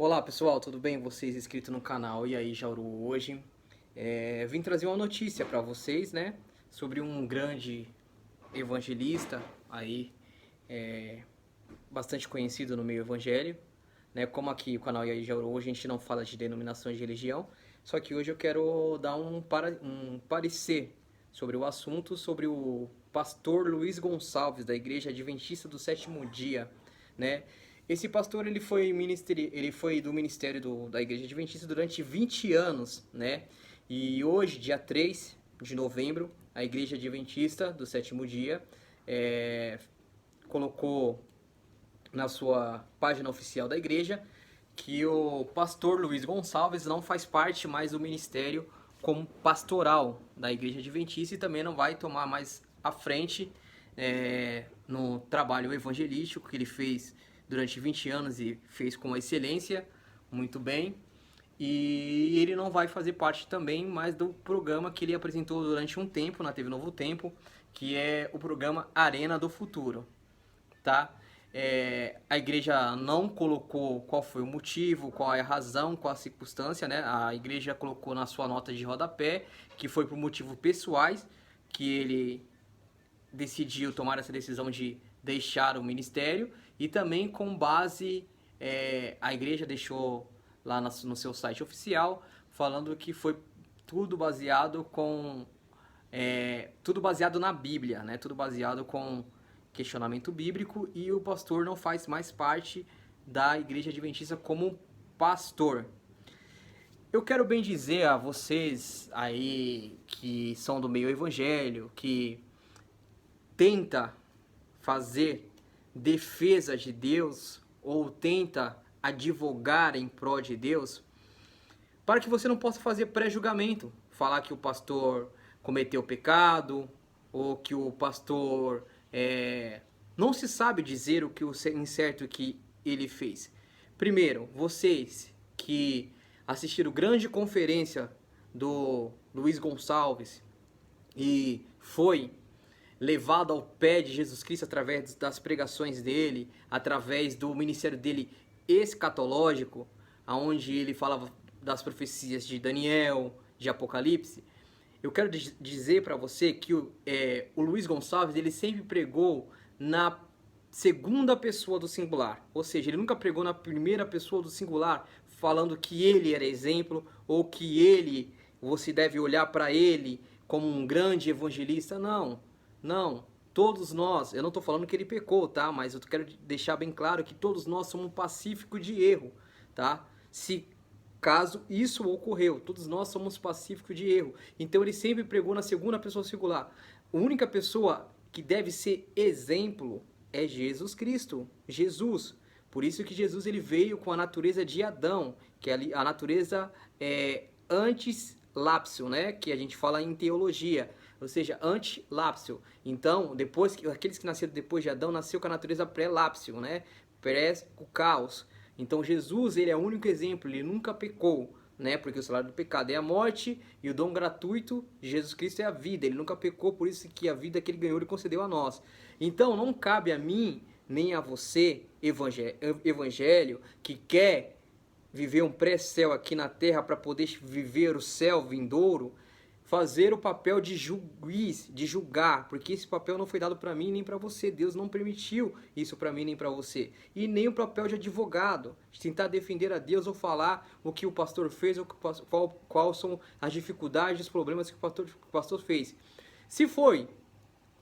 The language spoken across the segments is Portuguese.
Olá pessoal, tudo bem? Vocês inscritos no canal E aí Jauru hoje. Vim trazer uma notícia para vocês, né? Sobre um grande evangelista aí, é, bastante conhecido no meio evangélico, né? Como aqui o canal E aí Jauru hoje a gente não fala de denominações de religião, só que hoje eu quero dar um parecer sobre o assunto, sobre o pastor Luiz Gonçalves da Igreja Adventista do Sétimo Dia, né? Esse pastor ele foi do ministério da Igreja Adventista durante 20 anos, né? E hoje, dia 3 de novembro, a Igreja Adventista do Sétimo Dia colocou na sua página oficial da igreja que o pastor Luiz Gonçalves não faz parte mais do ministério como pastoral da Igreja Adventista e também não vai tomar mais à frente no trabalho evangelístico que ele fez durante 20 anos e fez com excelência, muito bem. E ele não vai fazer parte também mais do programa que ele apresentou durante um tempo na TV Novo Tempo, que é o programa Arena do Futuro, tá? A igreja não colocou qual foi o motivo, qual é a razão, qual a circunstância, né? A igreja colocou na sua nota de rodapé que foi por motivos pessoais que ele decidiu tomar essa decisão de deixar o ministério e também com base, a igreja deixou lá no seu site oficial falando que foi tudo baseado tudo baseado na Bíblia, né? Tudo baseado com questionamento bíblico e o pastor não faz mais parte da Igreja Adventista como pastor. Eu quero bem dizer a vocês aí que são do meio evangelho, que tenta fazer defesa de Deus ou tenta advogar em prol de Deus, para que você não possa fazer pré-julgamento, falar que o pastor cometeu pecado ou que o pastor não se sabe dizer o que o incerto que ele fez. Primeiro, vocês que assistiram grande conferência do Luiz Gonçalves e foi levado ao pé de Jesus Cristo através das pregações dele, através do ministério dele escatológico, aonde ele falava das profecias de Daniel, de Apocalipse. Eu quero dizer para você que o Luiz Gonçalves ele sempre pregou na segunda pessoa do singular, ou seja, ele nunca pregou na primeira pessoa do singular, falando que ele era exemplo ou que você deve olhar para ele como um grande evangelista. Não, não. Todos nós, eu não estou falando que ele pecou, tá? Mas eu quero deixar bem claro que todos nós somos pacíficos de erro, tá? Se caso isso ocorreu, todos nós somos pacíficos de erro. Então ele sempre pregou na segunda pessoa singular. A única pessoa que deve ser exemplo é Jesus Cristo, Jesus. Por isso que Jesus ele veio com a natureza de Adão, que é a natureza antes lápsio, né? Que a gente fala em teologia, ou seja, anti-lápsio. Então, depois aqueles que nasceram depois de Adão nasceu com a natureza pré-lápsio, né? Pré o caos. Então Jesus ele é o único exemplo, ele nunca pecou, né? Porque o salário do pecado é a morte e o dom gratuito de Jesus Cristo é a vida. Ele nunca pecou, por isso que a vida que ele ganhou ele concedeu a nós. Então não cabe a mim nem a você, evangelho, que quer viver um pré-céu aqui na terra para poder viver o céu vindouro, fazer o papel de juiz, de julgar, porque esse papel não foi dado para mim nem para você. Deus não permitiu isso para mim nem para você. E nem o papel de advogado, de tentar defender a Deus ou falar o que o pastor fez ou qual são as dificuldades, os problemas que o pastor fez. Se foi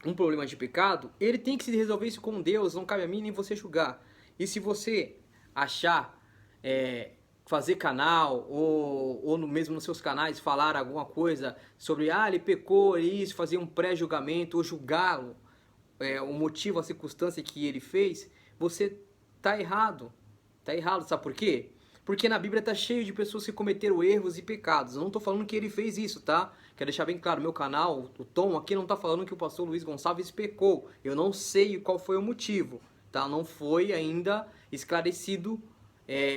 um problema de pecado, ele tem que se resolver isso com Deus, não cabe a mim nem você julgar. E se você achar fazer canal ou mesmo nos seus canais falar alguma coisa sobre ele pecou, isso, fazer um pré-julgamento ou julgá-lo, o motivo, a circunstância que ele fez, você tá errado. Tá errado, sabe por quê? Porque na Bíblia tá cheio de pessoas que cometeram erros e pecados. Eu não tô falando que ele fez isso, tá? Quero deixar bem claro, meu canal, o Tom aqui não tá falando que o pastor Luiz Gonçalves pecou. Eu não sei qual foi o motivo, tá? Não foi ainda esclarecido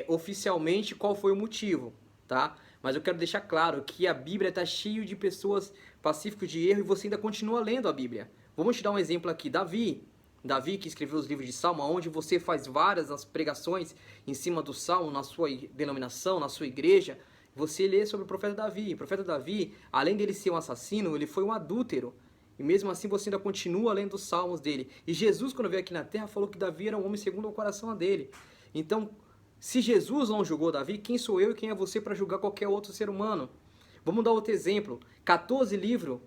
oficialmente qual foi o motivo, tá? Mas eu quero deixar claro que a Bíblia está cheia de pessoas pacíficas de erro e você ainda continua lendo a Bíblia. Vamos te dar um exemplo aqui. Davi, Davi, que escreveu os livros de Salmo, onde você faz várias as pregações em cima do Salmo, na sua denominação, na sua igreja, você lê sobre o profeta Davi. O profeta Davi, além dele ser um assassino, ele foi um adúltero. E mesmo assim você ainda continua lendo os salmos dele. E Jesus, quando veio aqui na terra, falou que Davi era um homem segundo o coração dele. Então, se Jesus não julgou Davi, quem sou eu e quem é você para julgar qualquer outro ser humano? Vamos dar outro exemplo. 14 livros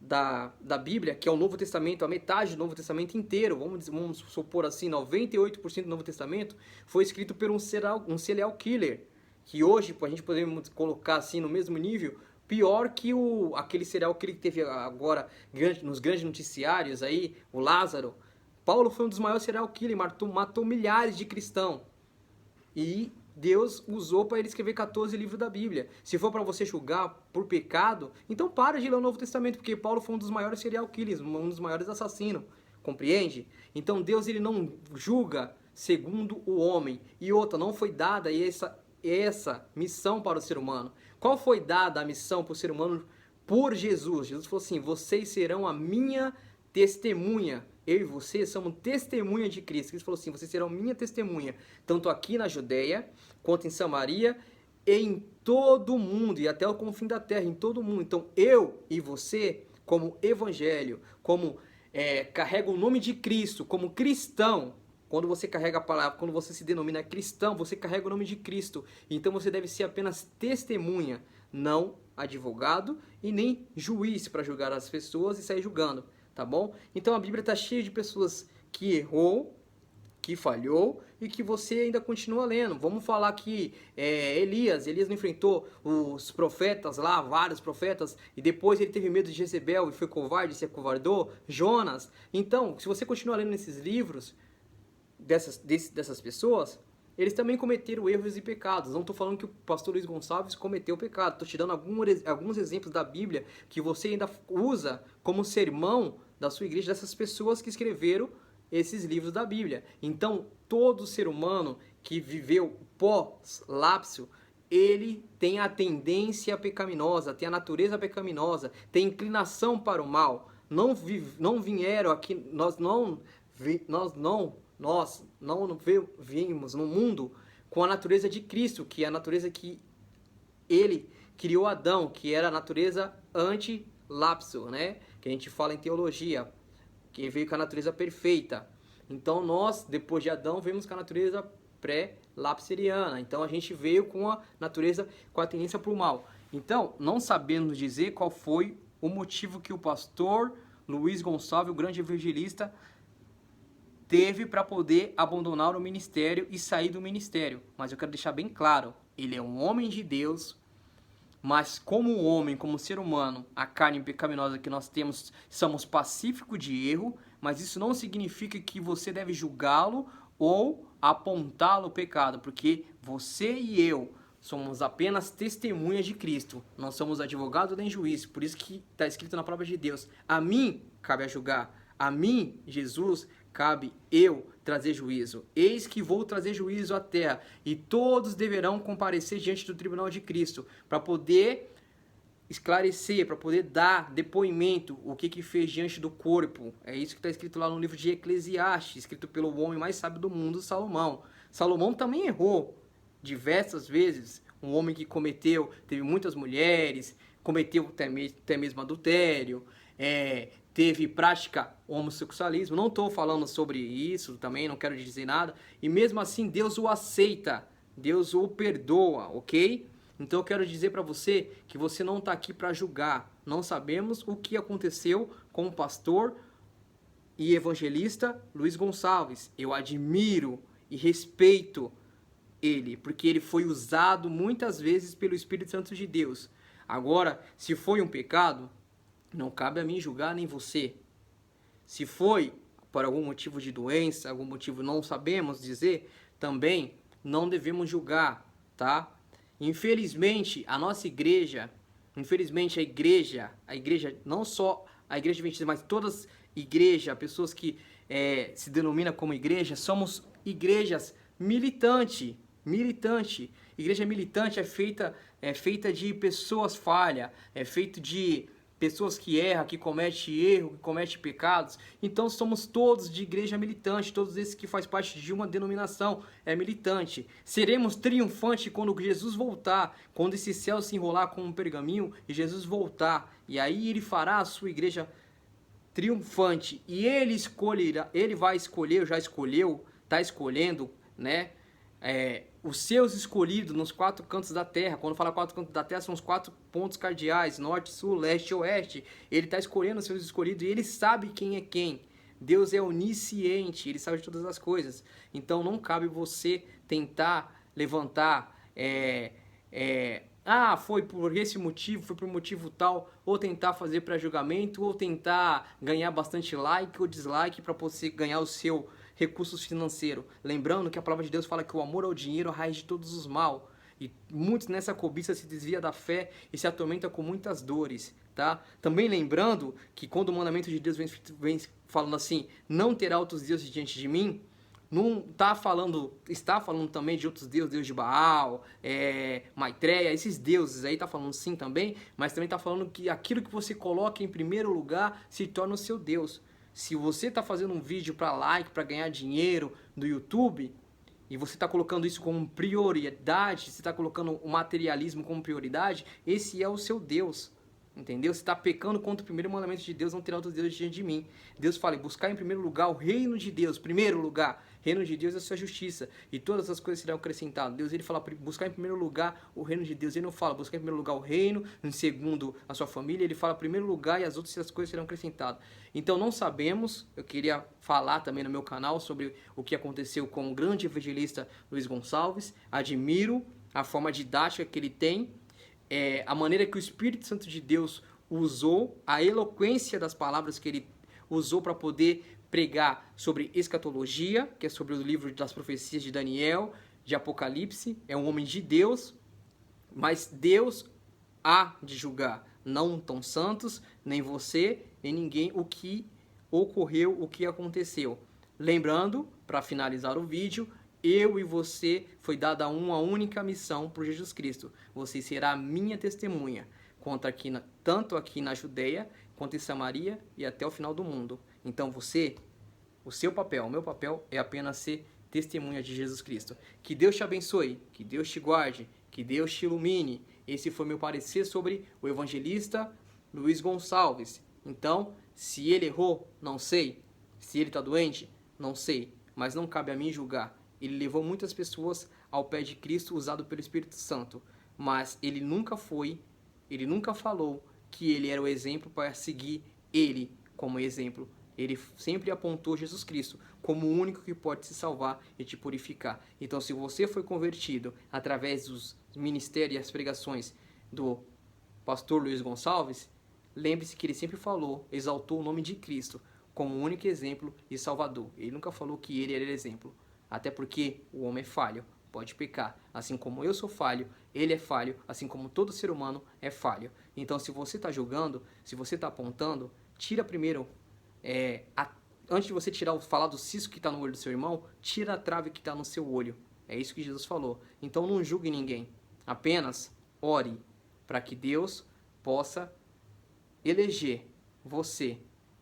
da Bíblia, que é o Novo Testamento, a metade do Novo Testamento inteiro, vamos supor assim, 98% do Novo Testamento, foi escrito por um serial killer, que hoje a gente podemos colocar assim no mesmo nível, pior que aquele serial killer que teve agora nos grandes noticiários aí, o Lázaro. Paulo foi um dos maiores serial killers, matou milhares de cristãos. E Deus usou para ele escrever 14 livros da Bíblia. Se for para você julgar por pecado, então para de ler o Novo Testamento, porque Paulo foi um dos maiores serial killers, um dos maiores assassinos. Compreende? Então Deus ele não julga segundo o homem. E outra, não foi dada essa missão para o ser humano. Qual foi dada a missão para o ser humano por Jesus? Jesus falou assim: vocês serão a minha testemunha. Eu e você somos testemunha de Cristo. Ele falou assim: vocês serão minha testemunha, tanto aqui na Judeia, quanto em Samaria, e em todo o mundo, e até o confim da terra, em todo o mundo. Então eu e você, como evangelho, como carrega o nome de Cristo, como cristão, quando você carrega a palavra, quando você se denomina cristão, você carrega o nome de Cristo. Então você deve ser apenas testemunha, não advogado e nem juiz para julgar as pessoas e sair julgando. Tá bom? Então a Bíblia está cheia de pessoas que errou, que falhou e que você ainda continua lendo. Vamos falar que Elias não enfrentou os profetas lá, vários profetas, e depois ele teve medo de Jezebel e foi covarde, se acovardou. Jonas. Então, se você continuar lendo esses livros dessas pessoas, eles também cometeram erros e pecados. Não estou falando que o pastor Luiz Gonçalves cometeu pecado. Estou te dando alguns exemplos da Bíblia que você ainda usa como sermão da sua igreja, dessas pessoas que escreveram esses livros da Bíblia. Então, todo ser humano que viveu pós-lápsio, ele tem a tendência pecaminosa, tem a natureza pecaminosa, tem inclinação para o mal. Não vieram aqui, nós não vimos no mundo com a natureza de Cristo, que é a natureza que ele criou Adão, que era a natureza anti-lapso, né? Que a gente fala em teologia, que veio com a natureza perfeita. Então nós, depois de Adão, vemos com a natureza pré-lapseriana. Então a gente veio com a natureza, com a tendência para o mal. Então, não sabemos dizer qual foi o motivo que o pastor Luiz Gonçalves, o grande evangelista, teve para poder abandonar o ministério e sair do ministério. Mas eu quero deixar bem claro, ele é um homem de Deus, mas como homem, como ser humano, a carne pecaminosa que nós temos, somos pacíficos de erro, mas isso não significa que você deve julgá-lo ou apontá-lo o pecado, porque você e eu somos apenas testemunhas de Cristo, não somos advogados nem juízes, por isso que está escrito na palavra de Deus: a mim cabe a julgar, a mim, Jesus, cabe eu trazer juízo. Eis que vou trazer juízo à terra, e todos deverão comparecer diante do tribunal de Cristo, para poder esclarecer, para poder dar depoimento o que fez diante do corpo. É isso que está escrito lá no livro de Eclesiastes, escrito pelo homem mais sábio do mundo, Salomão. Salomão também errou diversas vezes, um homem que teve muitas mulheres, cometeu até mesmo adultério, teve prática homossexualismo. Não estou falando sobre isso também, não quero dizer nada. E mesmo assim Deus o aceita, Deus o perdoa, ok? Então eu quero dizer para você que você não está aqui para julgar. Não sabemos o que aconteceu com o pastor e evangelista Luiz Gonçalves. Eu admiro e respeito ele, porque ele foi usado muitas vezes pelo Espírito Santo de Deus. Agora, se foi um pecado, não cabe a mim julgar nem você. Se foi por algum motivo de doença, algum motivo não sabemos dizer, também não devemos julgar, tá? Infelizmente, a nossa igreja, a igreja, não só a igreja adventista, mas todas as igrejas, pessoas que se denominam como igreja, somos igrejas militante. Igreja militante é feita de pessoas falhas, é feito de pessoas que erram, que cometem erro, que cometem pecados. Então somos todos de igreja militante, todos esses que faz parte de uma denominação é militante. Seremos triunfantes quando Jesus voltar, quando esse céu se enrolar como um pergaminho e Jesus voltar. E aí ele fará a sua igreja triunfante e ele escolherá, ele vai escolher, já escolheu, está escolhendo, né? Os seus escolhidos nos 4 cantos da terra. Quando fala 4 cantos da terra, são os 4 pontos cardeais: norte, sul, leste e oeste. Ele está escolhendo os seus escolhidos e ele sabe quem é quem. Deus é onisciente, ele sabe de todas as coisas. Então não cabe você tentar levantar foi por esse motivo, foi por motivo tal, ou tentar fazer para julgamento, ou tentar ganhar bastante like ou dislike para você ganhar o seu recursos financeiros. Lembrando que a palavra de Deus fala que o amor ao dinheiro é a raiz de todos os mal. E muitos nessa cobiça se desvia da fé e se atormenta com muitas dores, tá? Também lembrando que quando o mandamento de Deus vem falando assim, não terá outros deuses diante de mim, não está falando também de outros deuses, Deus de Baal, Maitreya, esses deuses aí está falando sim também, mas também está falando que aquilo que você coloca em primeiro lugar se torna o seu Deus. Se você está fazendo um vídeo para like, para ganhar dinheiro no YouTube, e você está colocando isso como prioridade, você está colocando o materialismo como prioridade, esse é o seu Deus. Entendeu? Você está pecando contra o primeiro mandamento de Deus, não terá outros deuses diante de mim. Deus fala, buscar em primeiro lugar o reino de Deus. Primeiro lugar, reino de Deus é a sua justiça. E todas as coisas serão acrescentadas. Deus, ele fala, buscar em primeiro lugar o reino de Deus. Ele não fala, buscar em primeiro lugar o reino, em segundo a sua família. Ele fala, primeiro lugar, e as outras coisas serão acrescentadas. Então não sabemos, eu queria falar também no meu canal sobre o que aconteceu com o grande evangelista Luiz Gonçalves. Admiro a forma didática que ele tem, a maneira que o Espírito Santo de Deus usou, a eloquência das palavras que ele usou para poder pregar sobre escatologia, que é sobre o livro das profecias de Daniel, de Apocalipse. É um homem de Deus, mas Deus há de julgar, não tão santos, nem você, nem ninguém, o que ocorreu, o que aconteceu. Lembrando, para finalizar o vídeo, eu e você foi dada uma única missão por Jesus Cristo. Você será a minha testemunha, tanto aqui na Judeia, quanto em Samaria e até o final do mundo. Então você, o seu papel, o meu papel é apenas ser testemunha de Jesus Cristo. Que Deus te abençoe, que Deus te guarde, que Deus te ilumine. Esse foi meu parecer sobre o evangelista Luiz Gonçalves. Então, se ele errou, não sei. Se ele está doente, não sei. Mas não cabe a mim julgar. Ele levou muitas pessoas ao pé de Cristo usado pelo Espírito Santo. Mas ele nunca falou que ele era o exemplo para seguir ele como exemplo. Ele sempre apontou Jesus Cristo como o único que pode te salvar e te purificar. Então, se você foi convertido através dos ministérios e as pregações do pastor Luiz Gonçalves, lembre-se que ele sempre falou, exaltou o nome de Cristo como o único exemplo e salvador. Ele nunca falou que ele era exemplo. Até porque o homem é falho, pode pecar. Assim como eu sou falho, ele é falho, assim como todo ser humano é falho. Então, se você está julgando, se você está apontando, tira primeiro, antes de você falar do cisco que está no olho do seu irmão, tira a trave que está no seu olho. É isso que Jesus falou. Então não julgue ninguém, apenas ore para que Deus possa eleger você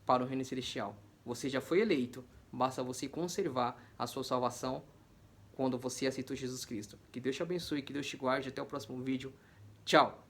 para o reino celestial. Você já foi eleito. Basta você conservar a sua salvação quando você aceitou Jesus Cristo. Que Deus te abençoe, que Deus te guarde. Até o próximo vídeo. Tchau!